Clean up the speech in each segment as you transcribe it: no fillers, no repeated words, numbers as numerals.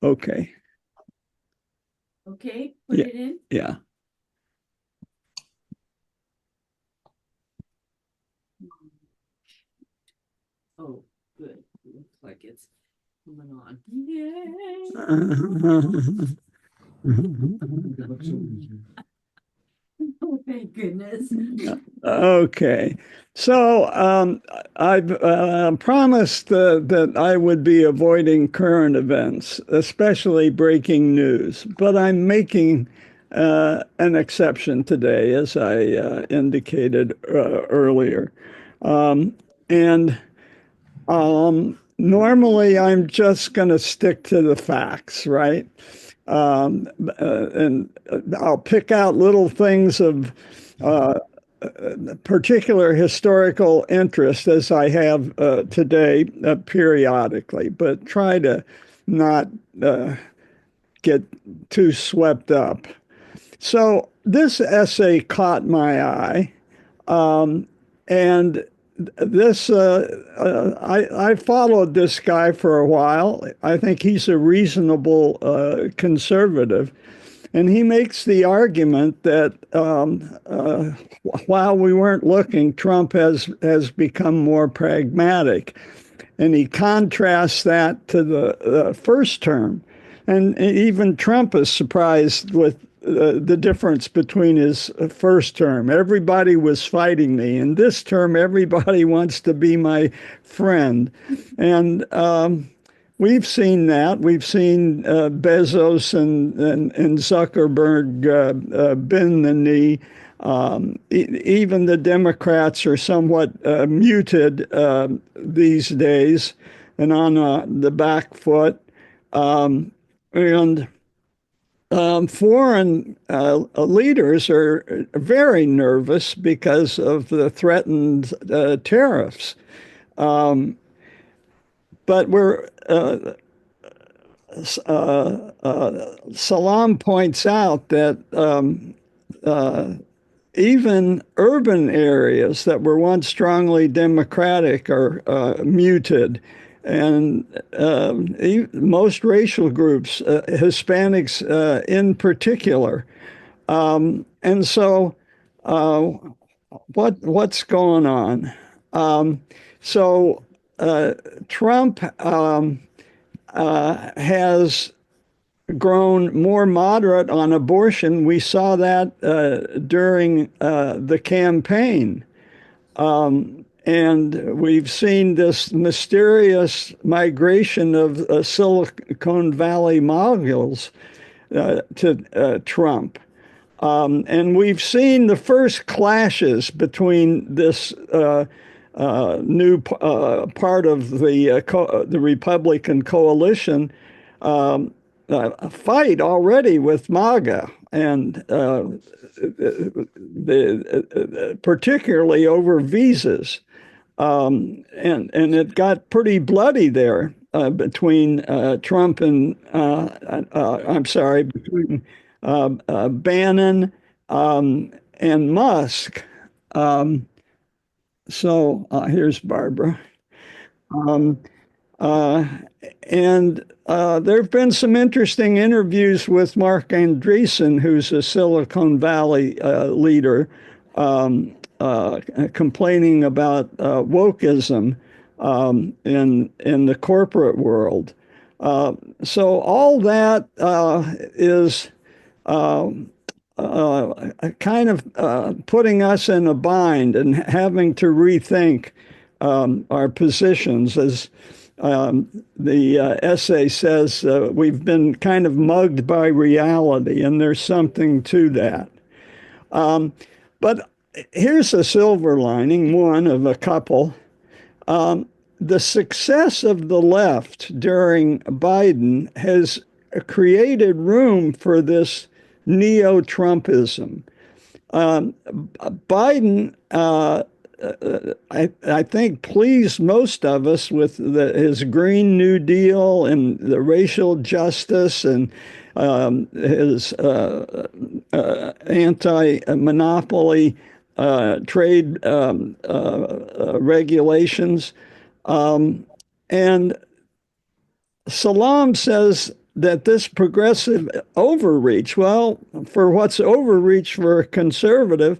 Okay. Okay, put Yeah. it in. Yeah. Oh, good. Looks like it's coming on. Yay! Oh, thank goodness. Okay. So I've promised that I would be avoiding current events, especially breaking news, but I'm making an exception today, as I indicated earlier. Um, and Normally I'm just going to stick to the facts, right? And I'll pick out little things of uh, particular historical interest as I have today periodically, but try to not get too swept up. So this essay caught my eye, and this I followed this guy for a while. I think he's a reasonable conservative, and he makes the argument that while we weren't looking, Trump has become more pragmatic, and he contrasts that to the first term, and even Trump is surprised with the difference between his first term. Everybody was fighting me. In this term, everybody wants to be my friend, and we've seen that. We've seen Bezos and Zuckerberg bend the knee. Even the Democrats are somewhat muted these days and on the back foot. And Foreign leaders are very nervous because of the threatened tariffs. Um, but we're Salam points out that even urban areas that were once strongly democratic are muted. And most racial groups, Hispanics in particular. And so, uh, what's going on? Um, so, Trump has grown more moderate on abortion. We saw that during the campaign. And we've seen this mysterious migration of Silicon Valley moguls to Trump. And we've seen the first clashes between this new part of the Republican coalition fight already with MAGA, and particularly over visas. And it got pretty bloody there between Trump and I'm sorry, between Bannon and Musk. Um, Here's Barbara. Um, uh, and there have been some interesting interviews with Mark Andreessen, who's a Silicon Valley leader, complaining about wokeism in the corporate world. So all that is kind of putting us in a bind and having to rethink our positions. As the essay says, we've been kind of mugged by reality, and there's something to that. But here's a silver lining, one of a couple. The success of the left during Biden has created room for this neo-Trumpism. Biden, I think, pleased most of us with his Green New Deal and the racial justice and his anti-monopoly trade regulations. And Salam says that this progressive overreach, well, for what's overreach for a conservative,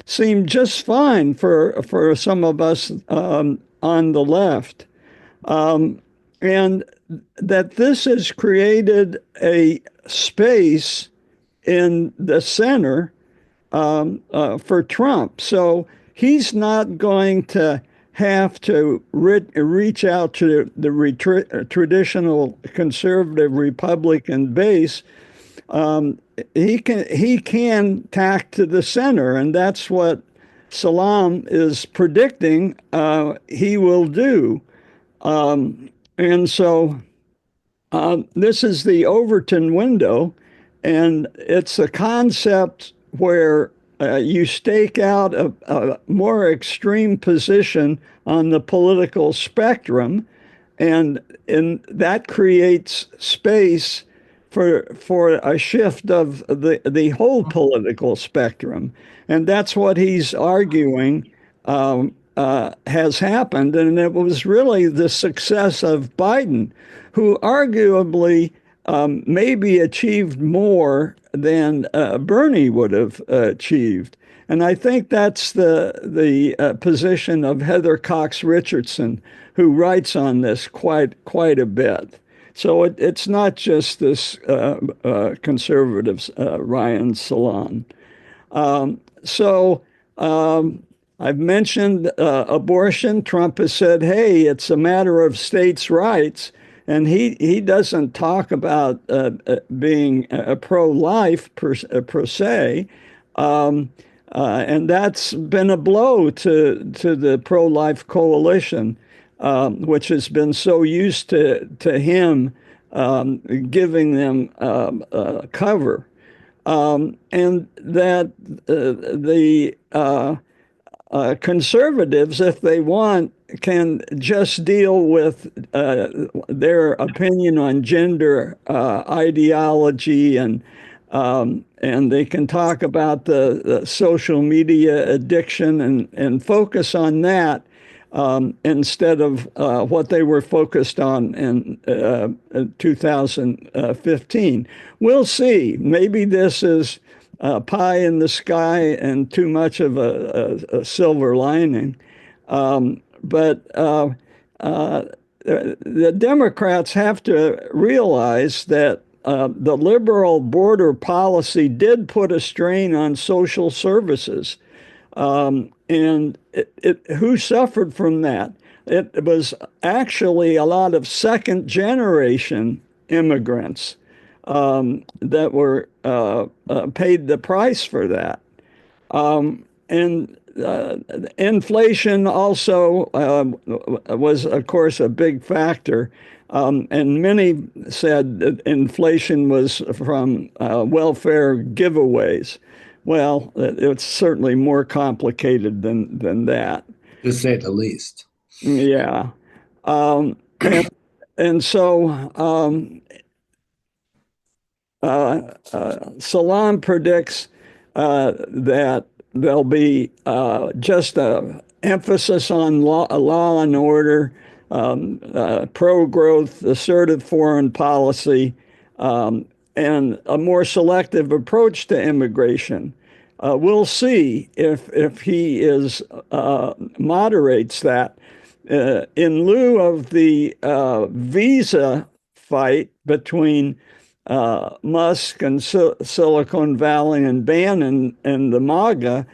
seemed just fine for some of us on the left. And that this has created a space in the center for Trump. So he's not going to have to reach out to the traditional conservative Republican base. He can tack to the center, and that's what Salam is predicting he will do. And so this is the Overton window, and it's a concept where you stake out a more extreme position on the political spectrum, and that creates space for a shift of the whole political spectrum. And that's what he's arguing has happened. And it was really the success of Biden, who arguably maybe achieved more than Bernie would have achieved. And I think that's the position of Heather Cox Richardson, who writes on this quite a bit. So it's not just this conservative Ryan Salam. I've mentioned abortion. Trump has said, hey, it's a matter of states' rights. And he doesn't talk about being pro-life per se. And that's been a blow to the pro-life coalition, which has been so used to him giving them cover. And that the conservatives, if they want, can just deal with their opinion on gender ideology, and they can talk about the social media addiction and focus on that instead of what they were focused on in 2015. We'll see. Maybe this is pie in the sky and too much of a silver lining. But the Democrats have to realize that the liberal border policy did put a strain on social services. And who suffered from that? It was actually a lot of second generation immigrants that were paid the price for that. And inflation also was, of course, a big factor. And many said that inflation was from welfare giveaways. Well, it's certainly more complicated than that. To say the least. Yeah. And so Salam predicts that there'll be just an emphasis on law and order, pro-growth, assertive foreign policy, and a more selective approach to immigration. We'll see if he moderates that. In lieu of the visa fight between Musk and Silicon Valley and Bannon and the MAGA,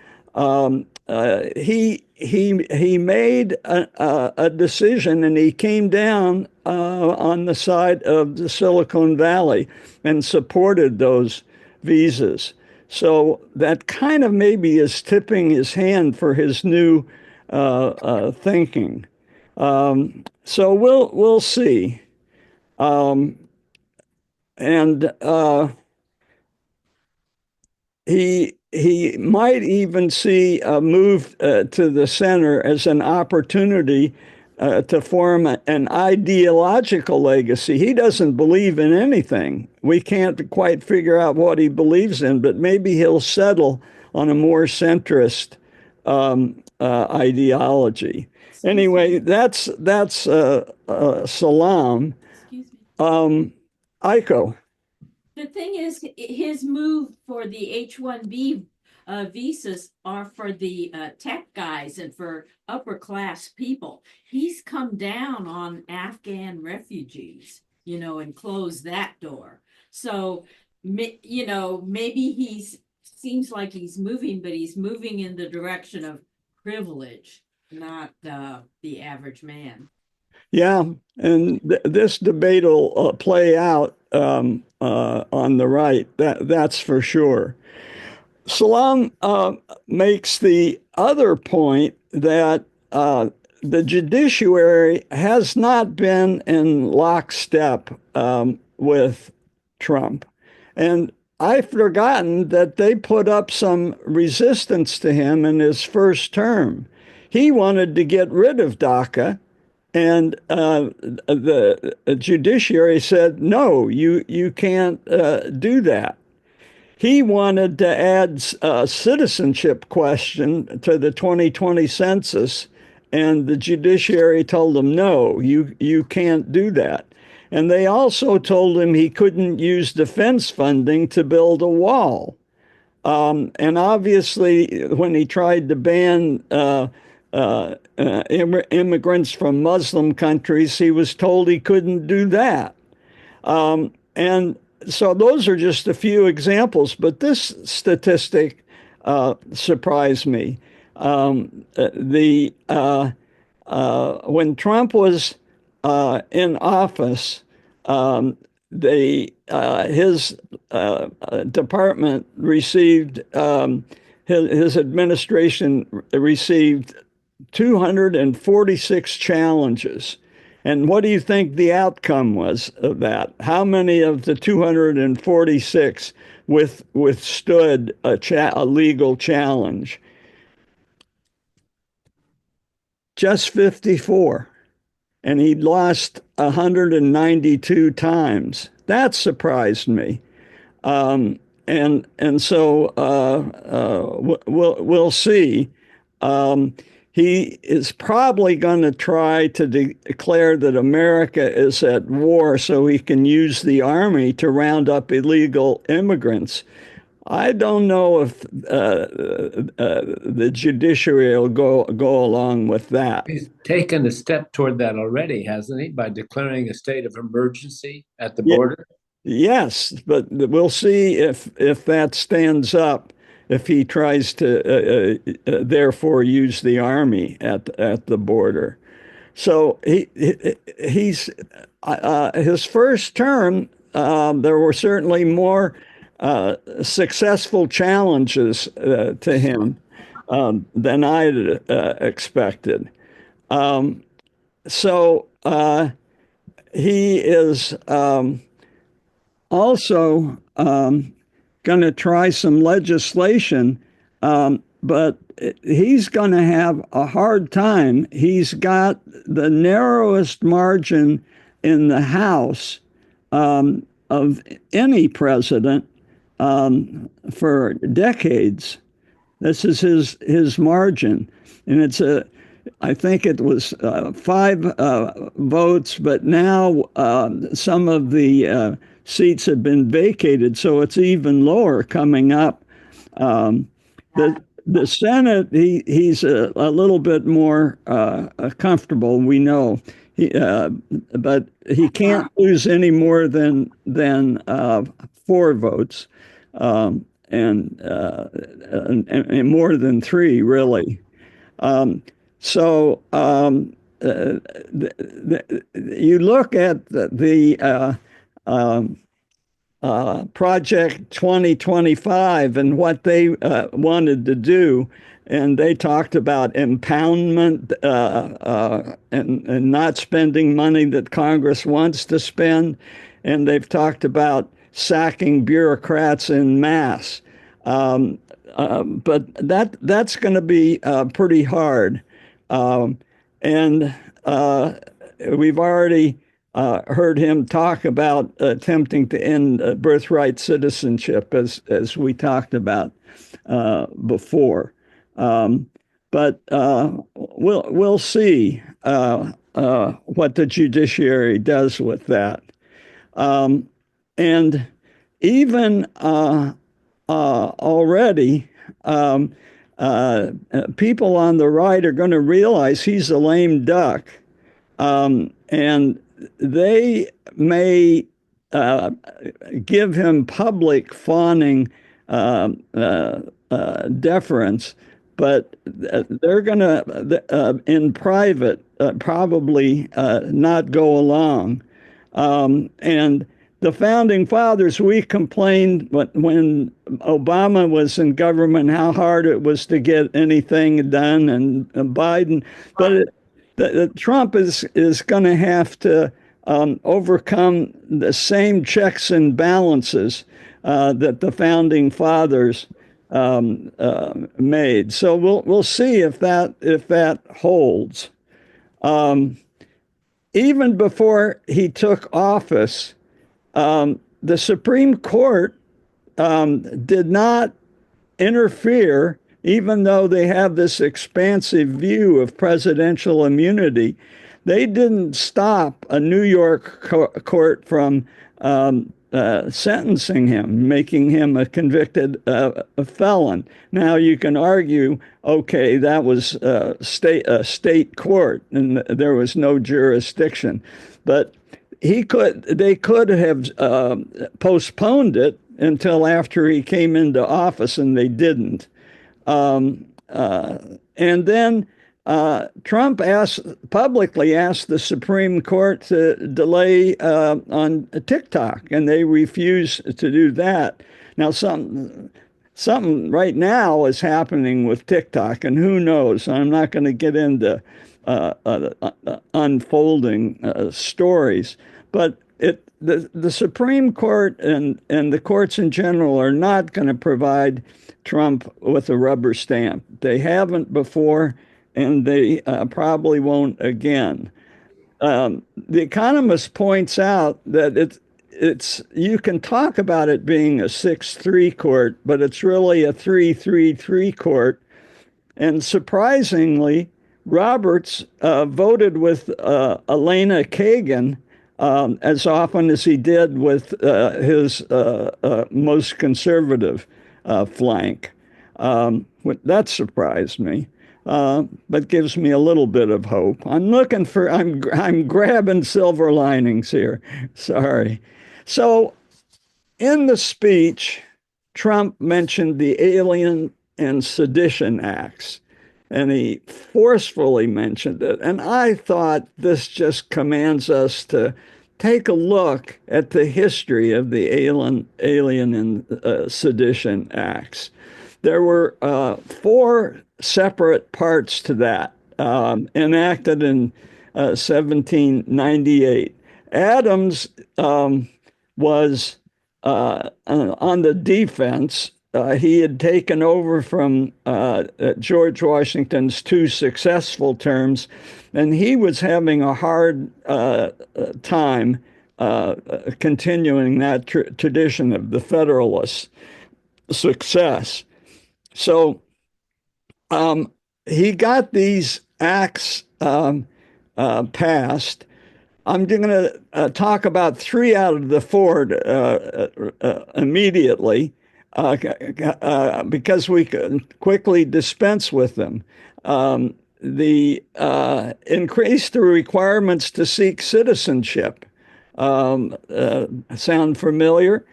he made a decision, and he came down on the side of the Silicon Valley and supported those visas. So that kind of maybe is tipping his hand for his new thinking. So we'll see. And he might even see a move to the center as an opportunity to form an ideological legacy. He doesn't believe in anything. We can't quite figure out what he believes in, but maybe he'll settle on a more centrist ideology. Anyway, that's Salam. Aiko. The thing is, his move for the H-1B visas are for the tech guys and for upper class people. He's come down on Afghan refugees, and closed that door. So, maybe he's seems like he's moving, but he's moving in the direction of privilege, not the average man. Yeah, and this debate will play out on the right. That's for sure. Salam makes the other point that the judiciary has not been in lockstep with Trump. And I've forgotten that they put up some resistance to him in his first term. He wanted to get rid of DACA, and the judiciary said, no, you can't do that. He wanted to add a citizenship question to the 2020 census, and the judiciary told him, no, you can't do that. And they also told him he couldn't use defense funding to build a wall. And obviously, when he tried to ban immigrants from Muslim countries, he was told he couldn't do that. And so those are just a few examples, but this statistic surprised me. When Trump was in office, his department received his administration received 246 challenges. And what do you think the outcome was of that? How many of the 246 withstood a legal challenge? Just 54. And he lost 192 times. That surprised me. And so we'll see. He is probably going to try to declare that America is at war so he can use the army to round up illegal immigrants. I don't know if the judiciary will go along with that. He's taken a step toward that already, hasn't he, by declaring a state of emergency at the Yeah, border? yes, but we'll see if that stands up, if he tries to therefore use the army at the border. So he's his first term. There were certainly more successful challenges to him than I'd expected. So he is also going to try some legislation, but he's going to have a hard time. He's got the narrowest margin in the House of any president for decades. This is his margin, and I think it was 5 votes, but now some of the seats have been vacated, so it's even lower coming up. The Senate, he's a little bit more comfortable, we know, but he can't lose any more than 4 votes, and more than 3, really. So you look at the Project 2025 and what they wanted to do, and they talked about impoundment and not spending money that Congress wants to spend, and they've talked about sacking bureaucrats en masse. But that's going to be pretty hard. And we've already heard him talk about attempting to end birthright citizenship, as we talked about before. But we'll see what the judiciary does with that. and even already, people on the right are going to realize he's a lame duck, and they may give him public fawning deference, but they're going to, in private, probably not go along. And the founding fathers, we complained when Obama was in government how hard it was to get anything done, and Biden, but Trump is going to have to overcome the same checks and balances that the founding fathers made. So we'll see if that holds. Even before he took office, the Supreme Court did not interfere, even though they have this expansive view of presidential immunity. They didn't stop a New York court from sentencing him, making him a convicted felon. Now you can argue, okay, that was a state court and there was no jurisdiction, but they could have postponed it until after he came into office, and they didn't. And then Trump publicly asked the Supreme Court to delay on TikTok, and they refused to do that. Now, something right now is happening with TikTok, and who knows? I'm not going to get into unfolding stories, but the Supreme Court and the courts in general are not going to provide Trump with a rubber stamp. They haven't before, and they probably won't again. The Economist points out that you can talk about it being a 6-3 court, but it's really a 3-3-3 court. And surprisingly, Roberts voted with Elena Kagan as often as he did with his most conservative flank. That surprised me, but gives me a little bit of hope. I'm grabbing silver linings here. Sorry. So in the speech, Trump mentioned the Alien and Sedition Acts, and he forcefully mentioned it. And I thought this just commands us to take a look at the history of the Alien and Sedition Acts. There were 4 separate parts to that, enacted in 1798. Adams was on the defense. He had taken over from George Washington's 2 successful terms, and he was having a hard time continuing that tradition of the Federalist success. So he got these acts passed. I'm going to talk about 3 out of the 4 immediately, because we can quickly dispense with them. The increase the requirements to seek citizenship. Sound familiar?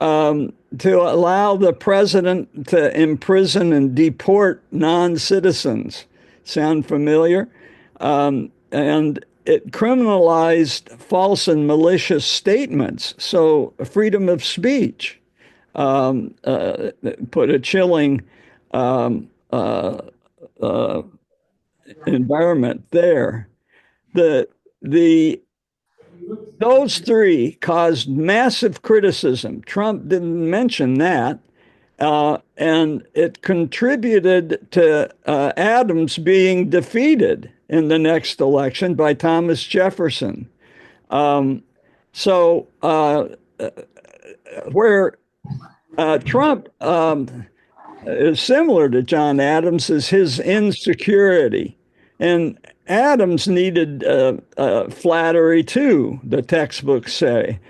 To allow the president to imprison and deport non-citizens. Sound familiar? And it criminalized false and malicious statements. So freedom of speech. Put a chilling environment there. Those 3 caused massive criticism. Trump didn't mention that, and it contributed to Adams being defeated in the next election by Thomas Jefferson. Where Trump is similar to John Adams is his insecurity. And Adams needed flattery too, the textbooks say.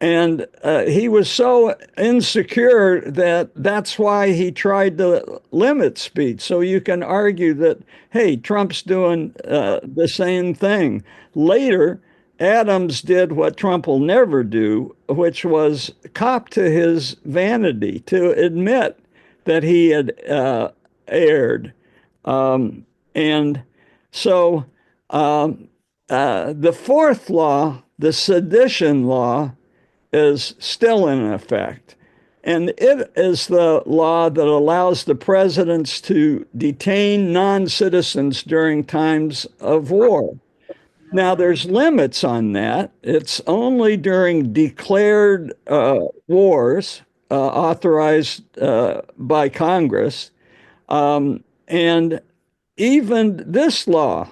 he was so insecure that that's why he tried to limit speech. So you can argue that, hey, Trump's doing the same thing. Later, Adams did what Trump will never do, which was cop to his vanity, to admit that he had erred. And so the fourth law, the sedition law, is still in effect. And it is the law that allows the presidents to detain non-citizens during times of war. Now, there's limits on that. It's only during declared wars authorized by Congress. And even this law,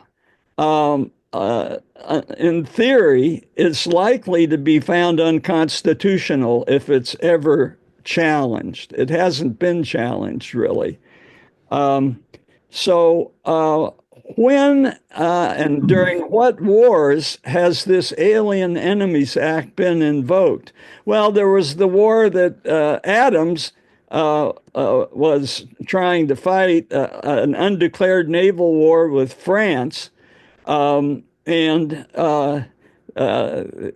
in theory, is likely to be found unconstitutional if it's ever challenged. It hasn't been challenged, really. So, when and during what wars has this Alien Enemies Act been invoked? Well, there was the war that Adams was trying to fight, an undeclared naval war with France. And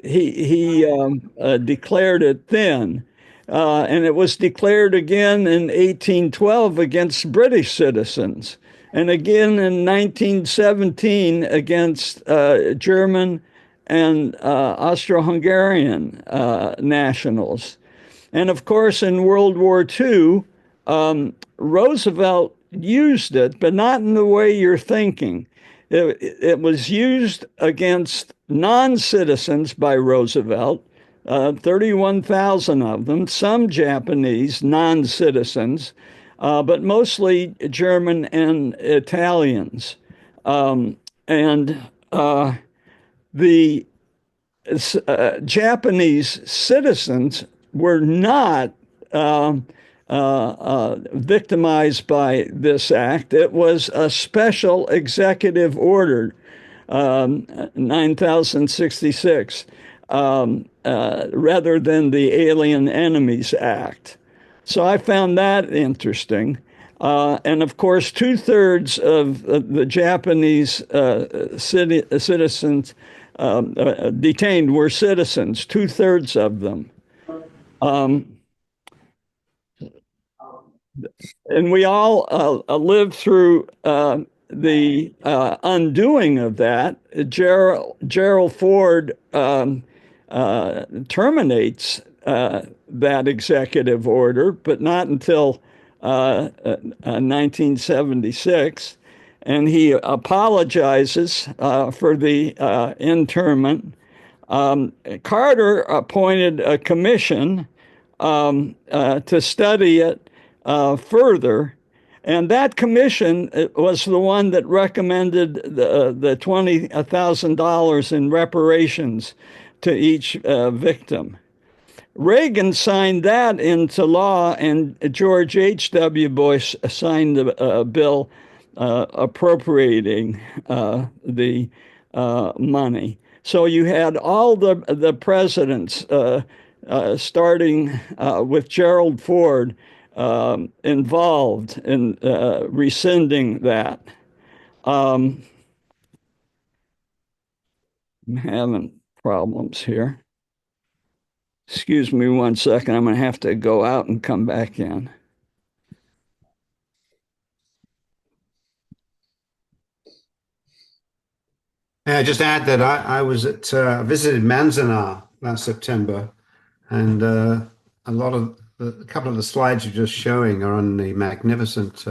he declared it then. And it was declared again in 1812 against British citizens, and again in 1917 against German and Austro-Hungarian nationals. And of course, in World War II, Roosevelt used it, but not in the way you're thinking. It was used against non-citizens by Roosevelt, 31,000 of them, some Japanese non-citizens, but mostly German and Italians. And the Japanese citizens were not victimized by this act. It was a special executive order, 9066, rather than the Alien Enemies Act. So I found that interesting. And of course, 2/3 of the Japanese citizens detained were citizens, 2/3 of them. And we all lived through the undoing of that. Gerald Ford terminates that executive order, but not until 1976. And he apologizes for the internment. Carter appointed a commission to study it further. And that commission was the one that recommended the $20,000 in reparations to each victim. Reagan signed that into law, and George H.W. Bush signed a bill appropriating the money. So you had all the presidents, starting with Gerald Ford, involved in rescinding that. I'm having problems here. Excuse me 1 second. I'm going to have to go out and come back in. Just add that I was at visited Manzanar last September, and a couple of the slides you're just showing are on the magnificent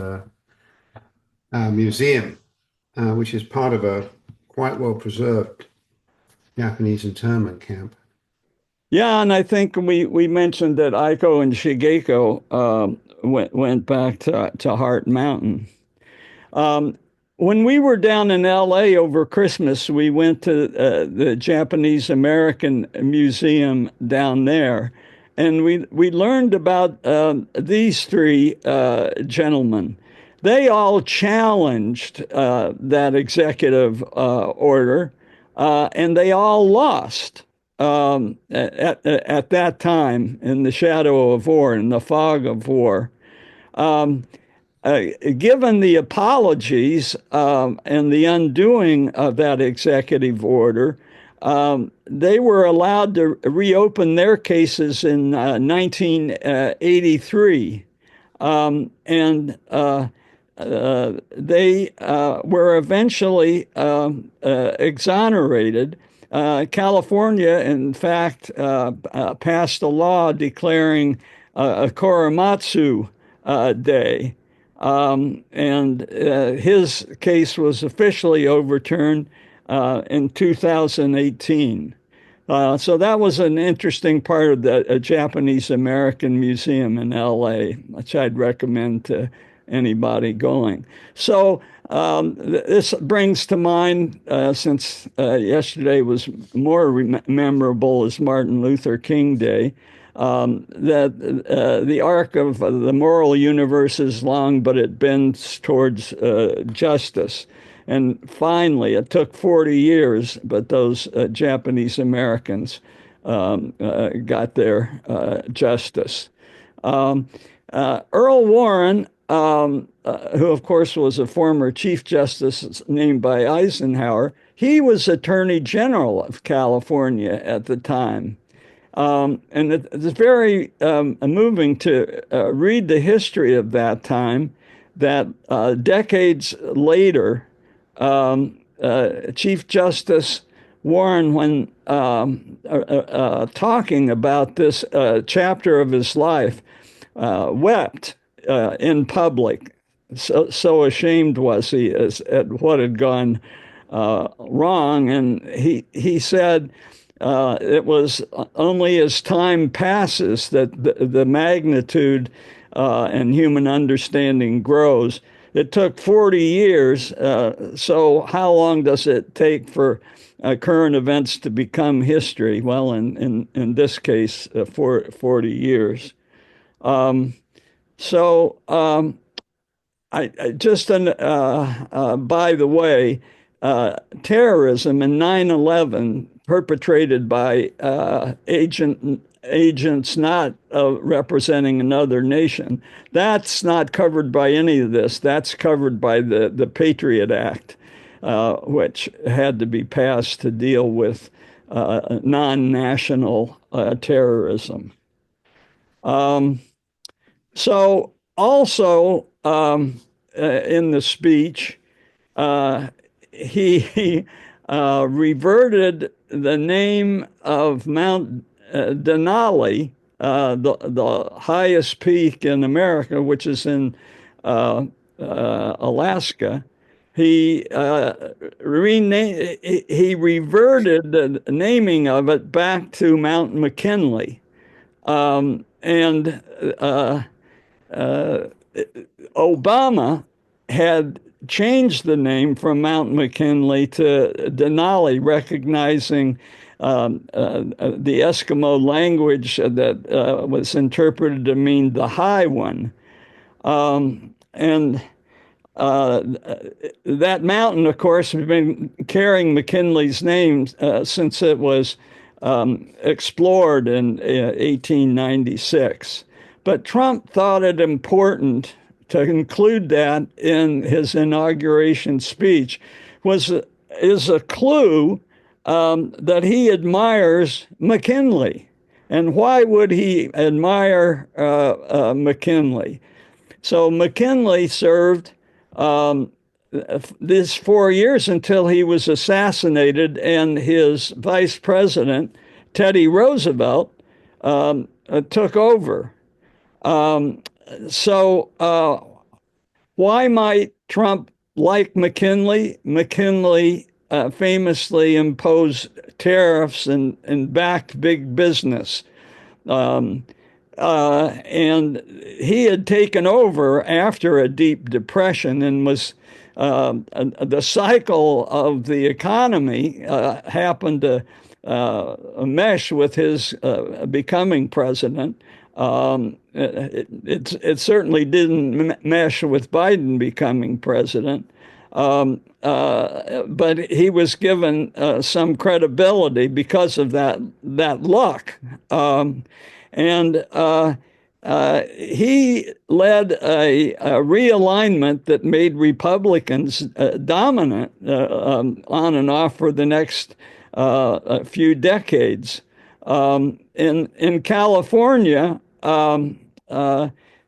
museum, which is part of a quite well preserved Japanese internment camp. Yeah, and I think we mentioned that Aiko and Shigeko went back to Heart Mountain. When we were down in LA over Christmas, we went to the Japanese American Museum down there, and we learned about these three gentlemen. They all challenged that executive order, and they all lost. at that time, in the shadow of war, in the fog of war. Um, Given the apologies and the undoing of that executive order, they were allowed to reopen their cases in 1983. And they were eventually exonerated. California, in fact, passed a law declaring a Korematsu Day. And his case was officially overturned in 2018. So that was an interesting part of the Japanese American Museum in LA, which I'd recommend to anybody going. So this brings to mind, since yesterday was more memorable as Martin Luther King Day, that the arc of the moral universe is long, but it bends towards justice. And finally, it took 40 years, but those Japanese Americans got their justice. Earl Warren, who of course was a former Chief Justice named by Eisenhower, he was Attorney General of California at the time. And it's very moving to read the history of that time, that decades later, Chief Justice Warren, when talking about this chapter of his life, wept in public. So ashamed was he at what had gone wrong. And he said, it was only as time passes that the magnitude and human understanding grows. It took 40 years, so how long does it take for current events to become history? Well, in this case, 40 years. I just, by the way, terrorism in 9/11 perpetrated by agents not representing another nation, that's not covered by any of this. That's covered by the Patriot Act, which had to be passed to deal with non-national terrorism. So also in the speech, he reverted the name of Mount Denali, the highest peak in America, which is in Alaska. He reverted the naming of it back to Mount McKinley. And Obama had changed the name from Mount McKinley to Denali, recognizing the Eskimo language that was interpreted to mean the high one. And that mountain, of course, has been carrying McKinley's name since it was explored in 1896. But Trump thought it important to include that in his inauguration speech, is a clue that he admires McKinley. And why would he admire McKinley? So McKinley served this 4 years until he was assassinated, and his vice president, Teddy Roosevelt, took over. So why might Trump like McKinley? McKinley famously imposed tariffs and backed big business. And he had taken over after a deep depression and was the cycle of the economy happened to mesh with his becoming president. It certainly didn't mesh with Biden becoming president. But he was given some credibility because of that luck. And he led a realignment that made Republicans dominant on and off for the next few decades. In California,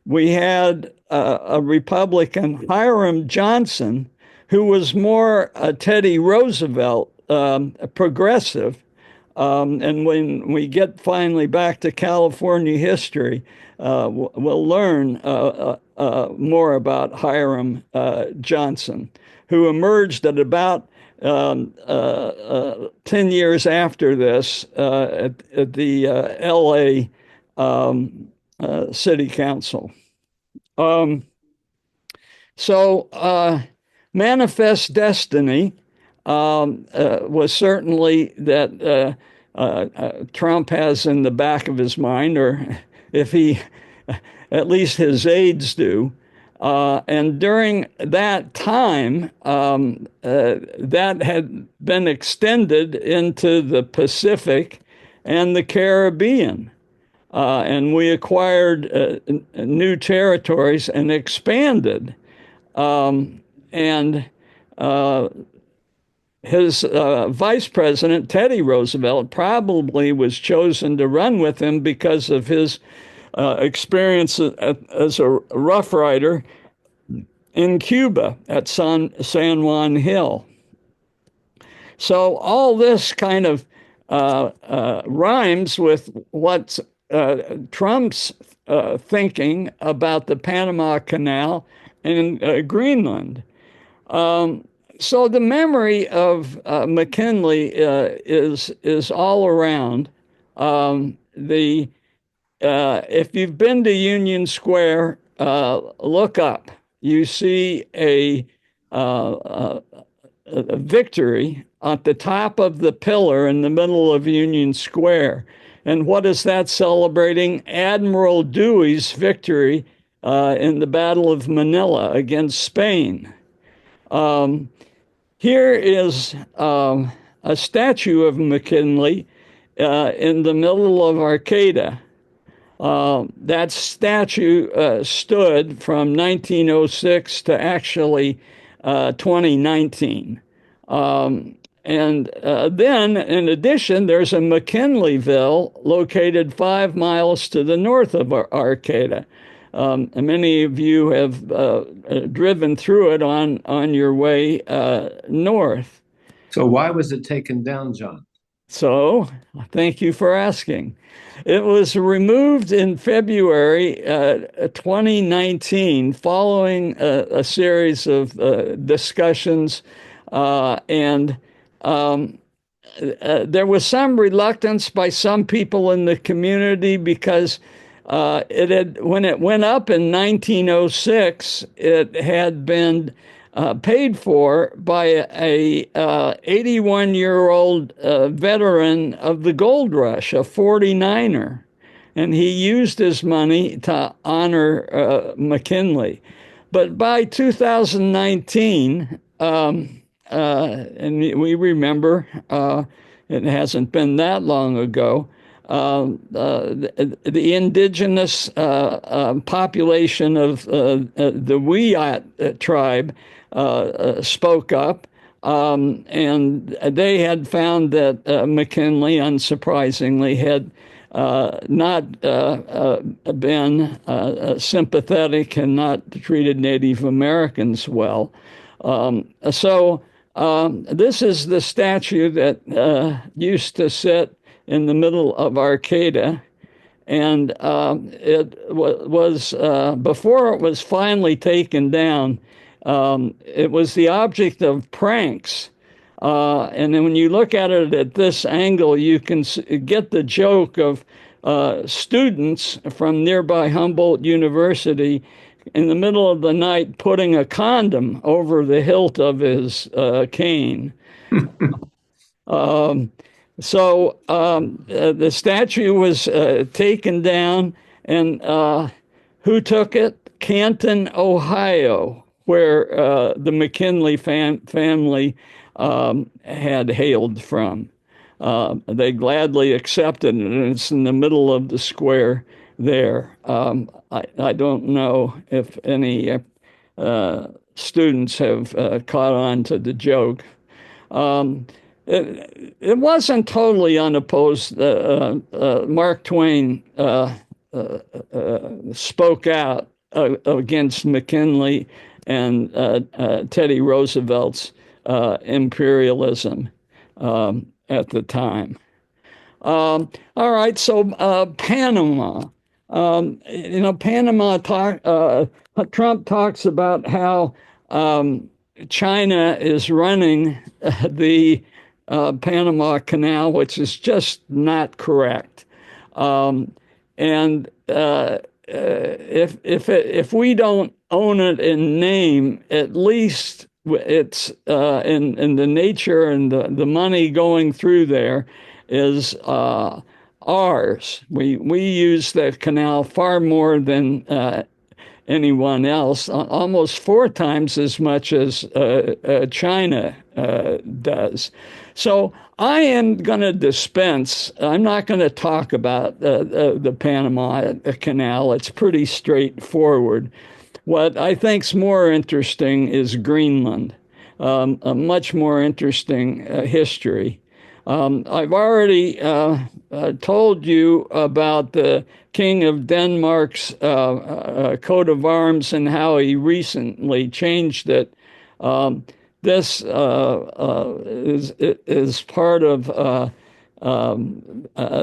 we had a Republican, Hiram Johnson, who was more a Teddy Roosevelt, a progressive. And when we get finally back to California history, we'll learn more about Hiram Johnson, who emerged at about 10 years after this at the LA City Council. So Manifest Destiny was certainly that Trump has in the back of his mind, or if he, at least his aides do. And during that time, that had been extended into the Pacific and the Caribbean. And we acquired new territories and expanded. And his vice president, Teddy Roosevelt, probably was chosen to run with him because of his experience as a Rough Rider in Cuba at San Juan Hill. So all this kind of rhymes with what's Trump's thinking about the Panama Canal and Greenland. So the memory of McKinley is all around. If you've been to Union Square, look up. You see a victory at the top of the pillar in the middle of Union Square. And what is that celebrating? Admiral Dewey's victory in the Battle of Manila against Spain. Here is a statue of McKinley in the middle of Arcata. That statue stood from 1906 to actually 2019. And then, in addition, there's a McKinleyville located 5 miles to the north of Arcata. Many of you have driven through it on your way north. So why was it taken down, John? So, thank you for asking. It was removed in February 2019 following a series of discussions and there was some reluctance by some people in the community because when it went up in 1906, it had been paid for by a 81-year-old veteran of the gold rush, a 49er, and he used his money to honor McKinley. But by 2019, and we remember it hasn't been that long ago, the indigenous population of the Wiyot tribe spoke up, and they had found that McKinley, unsurprisingly, had not been sympathetic and not treated Native Americans well. So this is the statue that used to sit in the middle of Arcata, and it was before it was finally taken down, it was the object of pranks. And then when you look at it at this angle, you can get the joke of students from nearby Humboldt University in the middle of the night putting a condom over the hilt of his cane. So the statue was taken down, and who took it? Canton, Ohio. where the McKinley family had hailed from. They gladly accepted it, and it's in the middle of the square there. I don't know if any students have caught on to the joke. It wasn't totally unopposed. Mark Twain spoke out against McKinley and Teddy Roosevelt's imperialism at the time. All right, so Panama. Trump talks about how China is running the Panama Canal, which is just not correct. And if we don't own it in name, at least it's in the nature and the money going through there is ours. We use the canal far more than anyone else, almost 4 times as much as China does. So I am going to dispense. I'm not going to talk about the Panama Canal. It's pretty straightforward. What I think's more interesting is Greenland, a much more interesting history. I've already told you about the King of Denmark's coat of arms and how he recently changed it. This is part of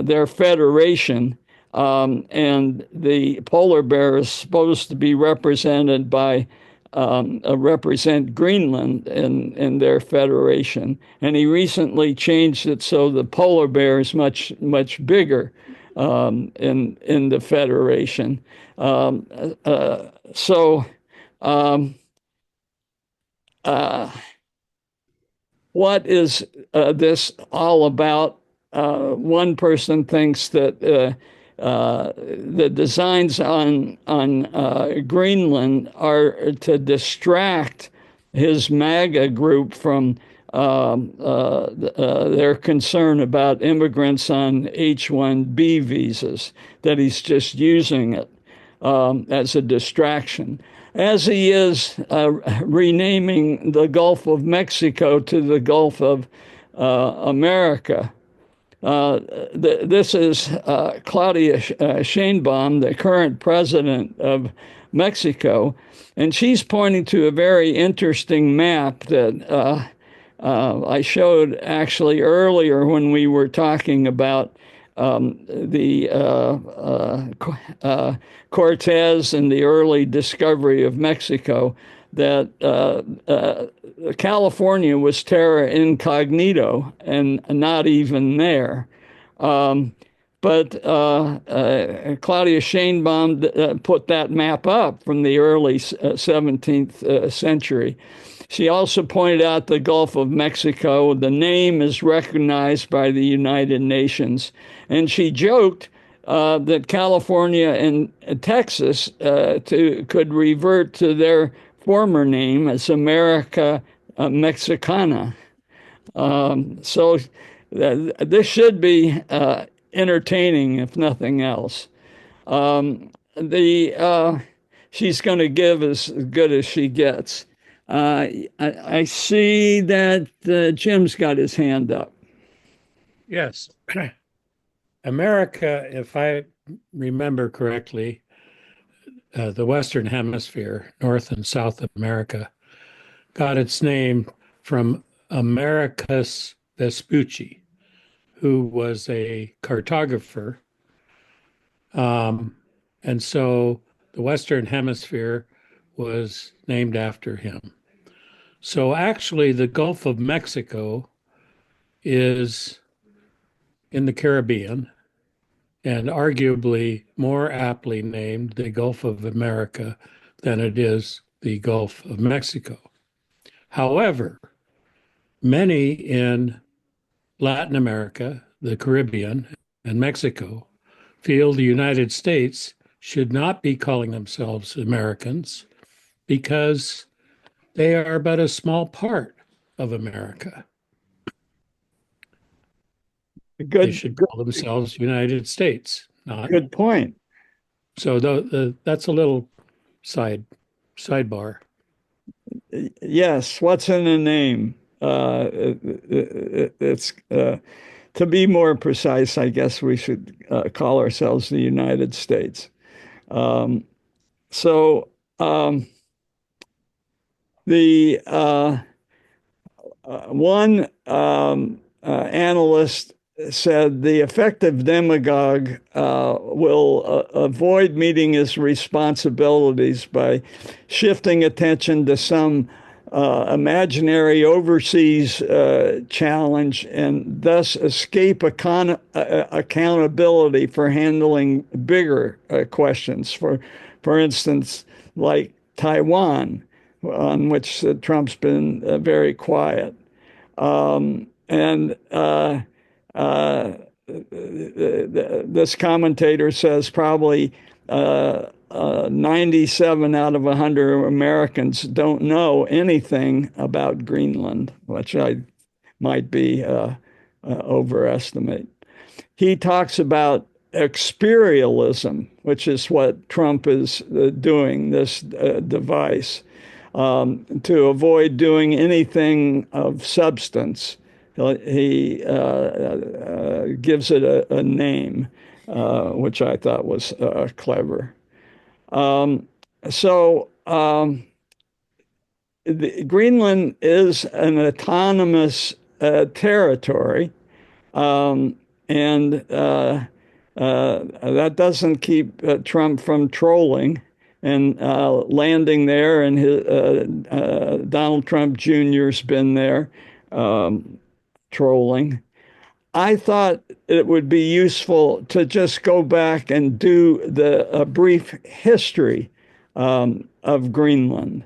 their federation, and the polar bear is supposed to be represented by represent Greenland in their federation, and he recently changed it so the polar bear is much bigger in the federation. What is this all about? One person thinks that the designs on Greenland are to distract his MAGA group from their concern about immigrants on H-1B visas, that he's just using it as a distraction, as he is renaming the Gulf of Mexico to the Gulf of America. This is Claudia Sheinbaum, the current president of Mexico, and she's pointing to a very interesting map that I showed actually earlier when we were talking about the Cortez and the early discovery of Mexico, that California was terra incognito and not even there. But Claudia Sheinbaum put that map up from the early 17th century. She also pointed out the Gulf of Mexico. The name is recognized by the United Nations. And she joked that California and Texas could revert to their former name as America Mexicana. So this should be entertaining, if nothing else. She's going to give as good as she gets. I see that Jim's got his hand up. Yes. America, if I remember correctly, the Western Hemisphere, North and South America, got its name from Americus Vespucci, who was a cartographer. And so the Western Hemisphere was named after him. So actually, the Gulf of Mexico is in the Caribbean, and arguably more aptly named the Gulf of America than it is the Gulf of Mexico. However, many in Latin America, the Caribbean, and Mexico feel the United States should not be calling themselves Americans because they are but a small part of America. They Good, should call themselves United States, not. good point. So that's a little sidebar. Yes, what's in a name? It's to be more precise, I guess we should call ourselves the United States. Um, so the one analyst said the effective demagogue will avoid meeting his responsibilities by shifting attention to some imaginary overseas challenge and thus escape accountability for handling bigger questions. For instance, like Taiwan, on which Trump's been very quiet. And this commentator says probably 97 out of 100 Americans don't know anything about Greenland, which I might be overestimate. He talks about experialism, which is what Trump is doing, this device, to avoid doing anything of substance. He gives it a name, which I thought was clever. Greenland is an autonomous territory, and that doesn't keep Trump from trolling and landing there, and Donald Trump Jr.'s been there trolling. I thought it would be useful to just go back and do a brief history of Greenland,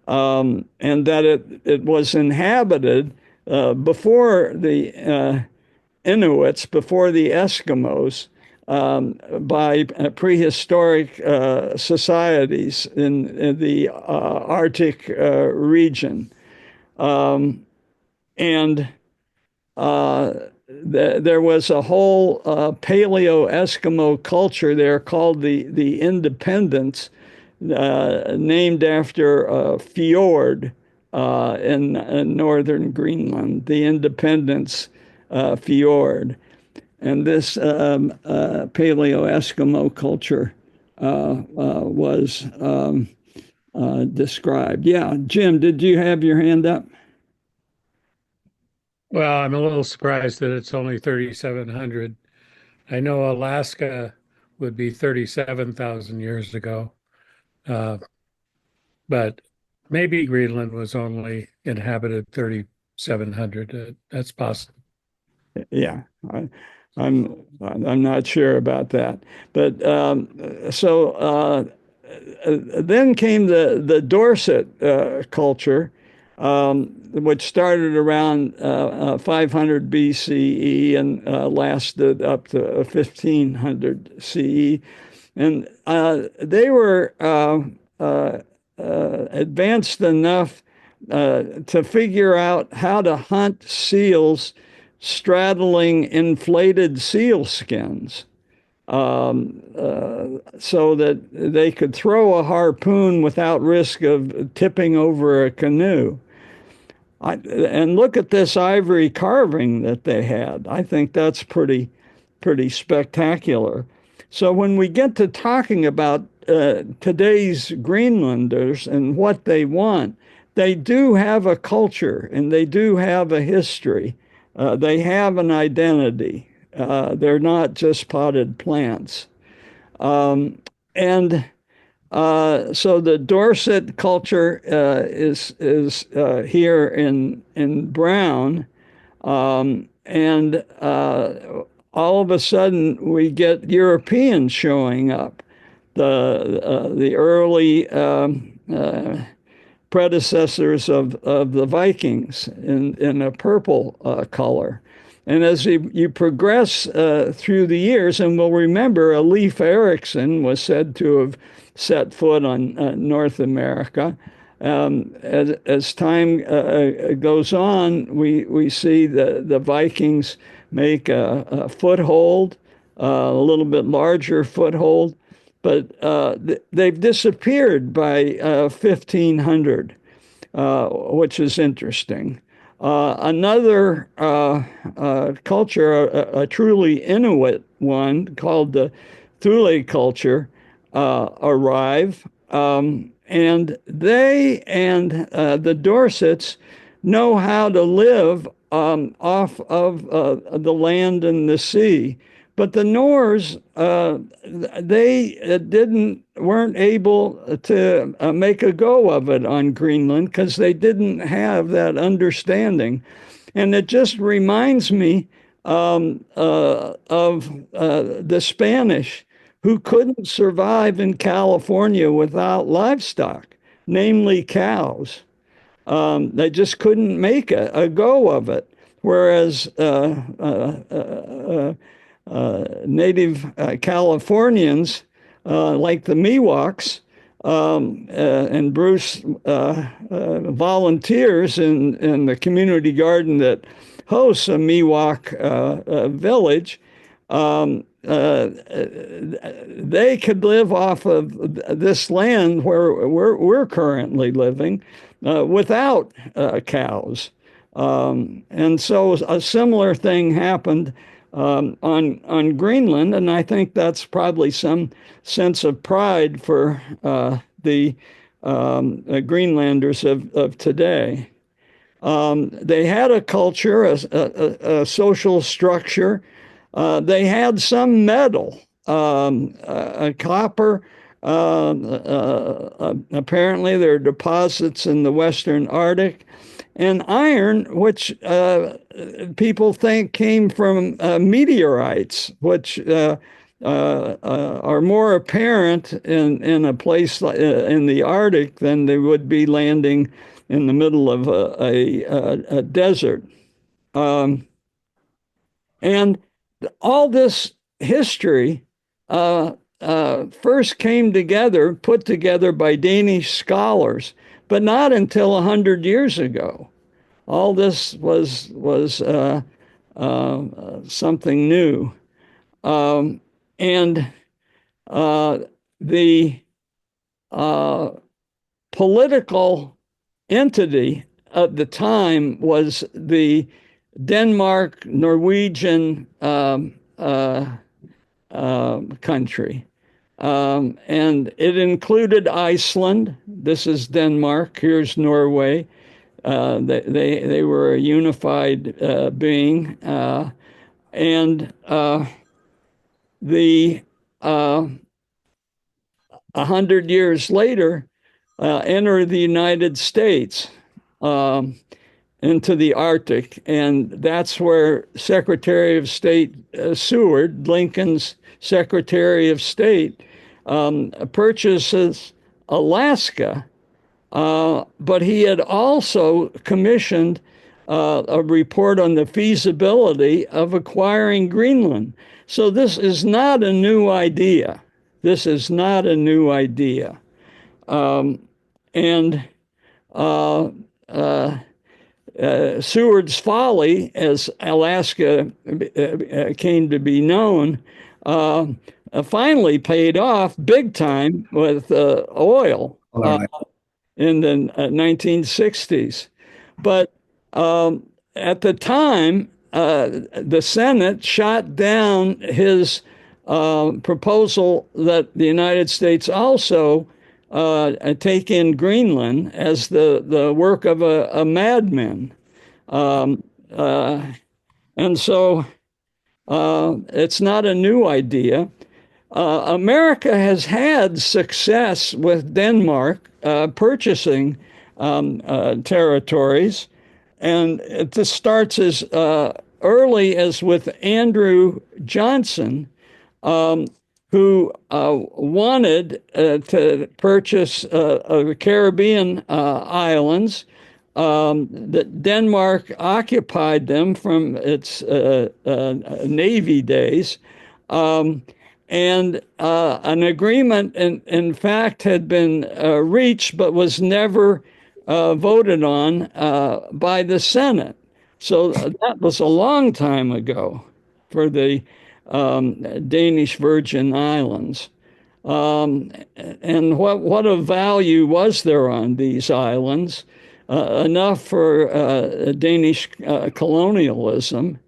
and that it was inhabited before the Inuits, before the Eskimos, by prehistoric societies in the Arctic region. And there was a whole Paleo-Eskimo culture there called the Independents, named after a fjord in northern Greenland, the Independence Fjord. And this Paleo-Eskimo culture was described. Yeah, Jim, did you have your hand up? Well, I'm a little surprised that it's only 3,700. I know Alaska would be 37,000 years ago, but maybe Greenland was only inhabited 3,700. That's possible. Yeah, I'm not sure about that, but then came the Dorset culture, which started around 500 BCE and lasted up to 1500 CE, and they were advanced enough to figure out how to hunt seals straddling inflated seal skins, so that they could throw a harpoon without risk of tipping over a canoe. And look at this ivory carving that they had. I think that's pretty spectacular. So when we get to talking about today's Greenlanders and what they want, they do have a culture and they do have a history. They have an identity. They're not just potted plants. So the Dorset culture is here in Brown, and all of a sudden we get Europeans showing up. The early predecessors of the Vikings in a purple color. And as you progress through the years, and we'll remember Leif Erikson was said to have set foot on North America, As time goes on, we see the Vikings make a foothold, a little bit larger foothold, but they've disappeared by 1500, which is interesting. Another culture, a truly Inuit one called the Thule culture, arrive. And they and the Dorsets know how to live off of the land and the sea. But the Norse, they weren't able to make a go of it on Greenland because they didn't have that understanding. And it just reminds me of the Spanish, who couldn't survive in California without livestock, namely cows. They just couldn't make a go of it. Whereas native Californians, like the Miwoks, and Bruce volunteers in the community garden that hosts a Miwok village. They could live off of this land where we're currently living without cows. And so a similar thing happened on Greenland, and I think that's probably some sense of pride for the Greenlanders of today. They had a culture, a social structure. They had some metal, copper. Apparently, there are deposits in the Western Arctic, and iron, which people think came from meteorites, which are more apparent in a place in the Arctic than they would be landing in the middle of a desert. And all this history first came together, put together by Danish scholars, but not until 100 years ago. All this was something new. And the political entity of the time was the Denmark-Norwegian country. And it included Iceland. This is Denmark. Here's Norway. They were a unified being. And the 100 years later, enter the United States into the Arctic. And that's where Secretary of State Seward, Lincoln's Secretary of State, purchases Alaska, but he had also commissioned a report on the feasibility of acquiring Greenland. So this is not a new idea. This is not a new idea. Seward's folly, as Alaska came to be known, finally paid off big time with oil in the 1960s. But at the time, the Senate shot down his proposal that the United States also take in Greenland as the work of a madman. And so it's not a new idea. America has had success with Denmark purchasing territories, and this starts as early as with Andrew Johnson, who wanted to purchase the Caribbean islands. That Denmark occupied them from its Navy days. And an agreement, in fact, had been reached, but was never voted on by the Senate. So that was a long time ago for the Danish Virgin Islands. And what of value was there on these islands? Enough for Danish colonialism,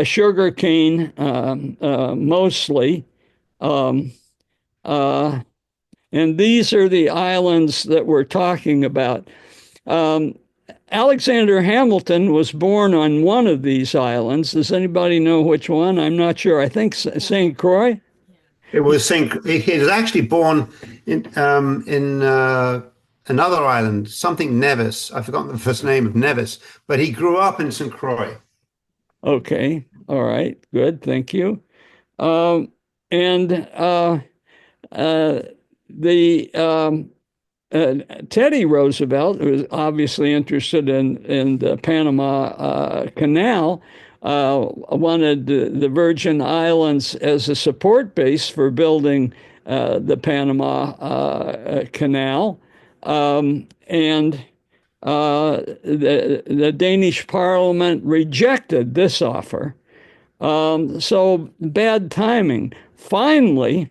sugarcane mostly. Um, and these are the islands that we're talking about. Um, Alexander Hamilton was born on one of these islands. Does anybody know which one? I'm not sure. I think St. Croix. It was Saint. He was actually born in another island, something Nevis. I've forgotten the first name of Nevis, but he grew up in St. Croix. Okay. All right. Good. Thank you. And the Teddy Roosevelt, who was obviously interested in the Panama Canal, wanted the Virgin Islands as a support base for building the Panama Canal. And the Danish Parliament rejected this offer. So bad timing. Finally,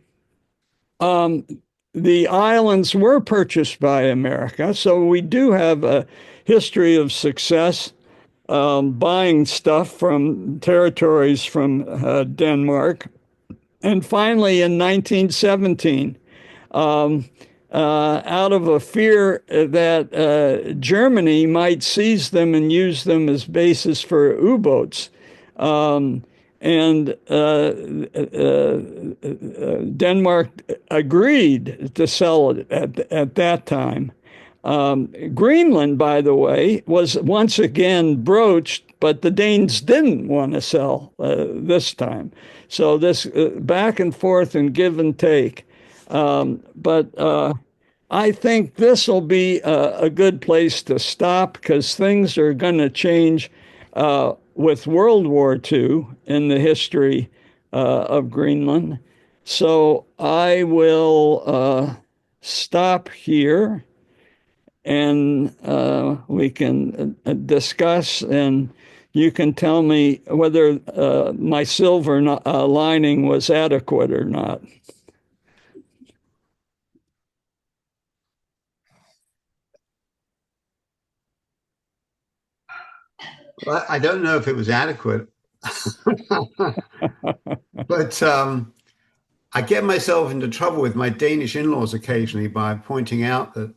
the islands were purchased by America. So we do have a history of success buying stuff from territories from Denmark. And finally, in 1917, out of a fear that Germany might seize them and use them as bases for U-boats, and Denmark agreed to sell it at that time. Greenland, by the way, was once again broached, but the Danes didn't want to sell this time. So this back and forth and give and take. But I think this will be a good place to stop because things are going to change with World War II in the history of Greenland. So I will stop here and we can discuss, and you can tell me whether my silver lining was adequate or not. Well, I don't know if it was adequate, but I get myself into trouble with my Danish in-laws occasionally by pointing out that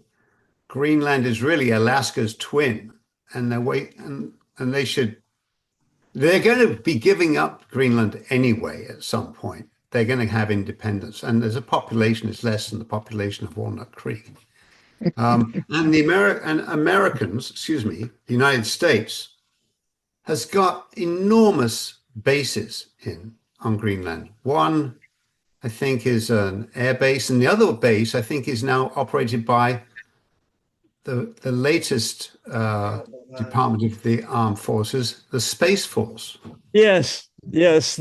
Greenland is really Alaska's twin, and they're going to be giving up Greenland anyway at some point. They're going to have independence, and there's a population is less than the population of Walnut Creek. And Americans, the United States, has got enormous bases on Greenland. One, I think, is an air base, and the other base, I think, is now operated by the latest Department of the Armed Forces, the Space Force. Yes, that's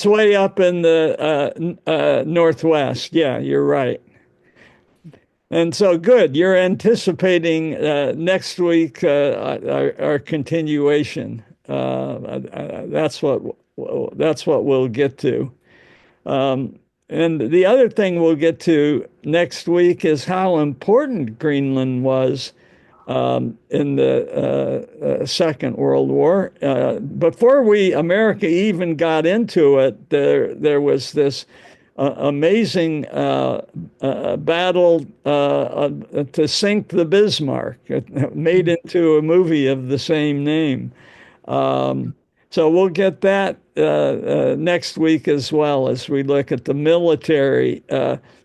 way up in the Northwest. Yeah, you're right. And so good. You're anticipating next week our continuation. That's what we'll get to. And the other thing we'll get to next week is how important Greenland was in the Second World War. Before America even got into it, there was this amazing battle to sink the Bismarck, made into a movie of the same name. So we'll get that next week as well as we look at the military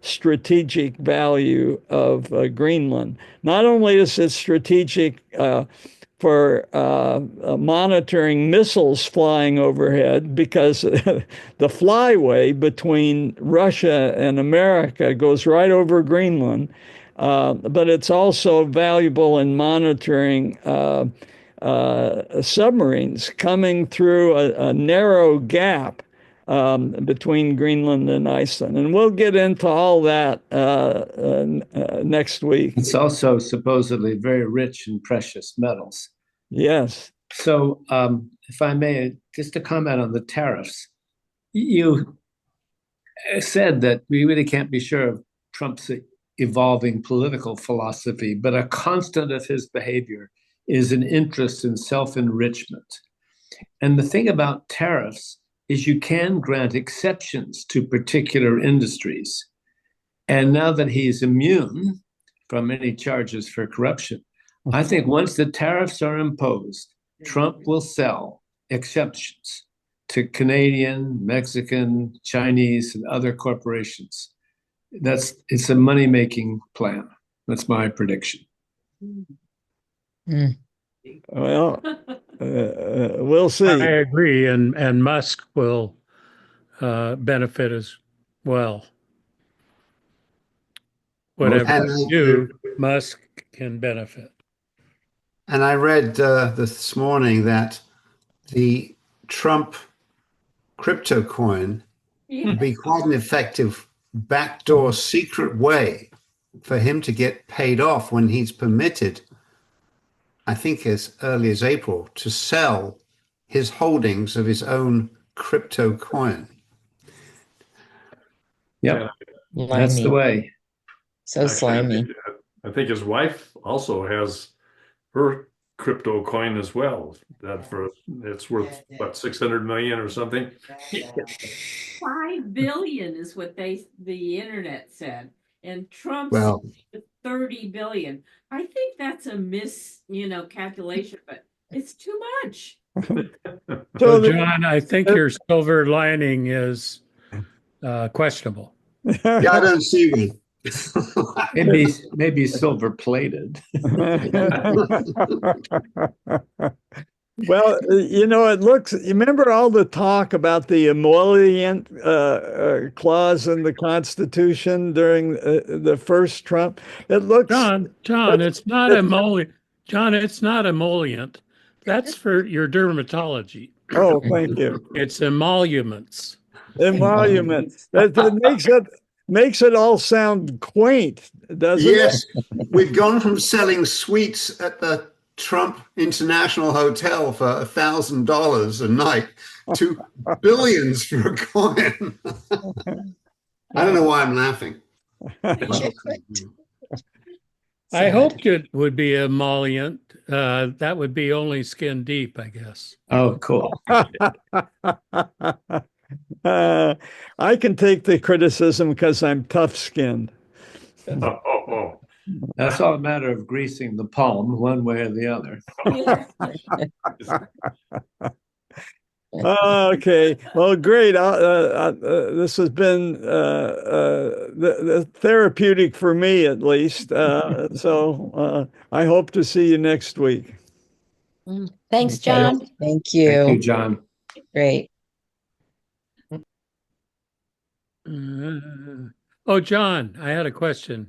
strategic value of Greenland. Not only is it strategic for monitoring missiles flying overhead, because the flyway between Russia and America goes right over Greenland, but it's also valuable in monitoring submarines coming through a narrow gap between Greenland and Iceland. And we'll get into all that next week. It's also supposedly very rich in precious metals. Yes. So, if I may, just to comment on the tariffs, you said that we really can't be sure of Trump's evolving political philosophy, but a constant of his behavior is an interest in self-enrichment. And the thing about tariffs is you can grant exceptions to particular industries. And now that he's immune from any charges for corruption, I think once the tariffs are imposed, Trump will sell exceptions to Canadian, Mexican, Chinese, and other corporations. It's a money-making plan. That's my prediction. Well, we'll see. I agree, and Musk will benefit as well. Whatever you do, Musk can benefit. And I read this morning that the Trump crypto coin would be quite an effective backdoor secret way for him to get paid off when he's permitted, I think as early as April, to sell his holdings of his own crypto coin. Yep, that's the way. So slimy. I think his wife also has her crypto coin as well. It's worth what, 600 million or something. 5 billion is what the internet said, and Trump's 30 billion. I think that's a calculation, but it's too much. So, John, I think your silver lining is questionable. Yeah, I don't see one. maybe silver plated. Well, it looks, you remember all the talk about the emollient clause in the Constitution during the first Trump? It looks. John, it's not emollient. John, it's not emollient. That's for your dermatology. Oh, thank you. It's emoluments. Emoluments. That makes it all sound quaint, doesn't it? Yes, we've gone from selling suites at the Trump International Hotel for $1,000 a night to billions for a coin. I don't know why I'm laughing. I hoped it would be emollient. That would be only skin deep, I guess. Oh, cool. I can take the criticism because I'm tough-skinned. That's all a matter of greasing the palm one way or the other. Okay. Well, great. This has been therapeutic for me, at least. So I hope to see you next week. Thanks, John. Thank you, John. Great. Oh, John, I had a question.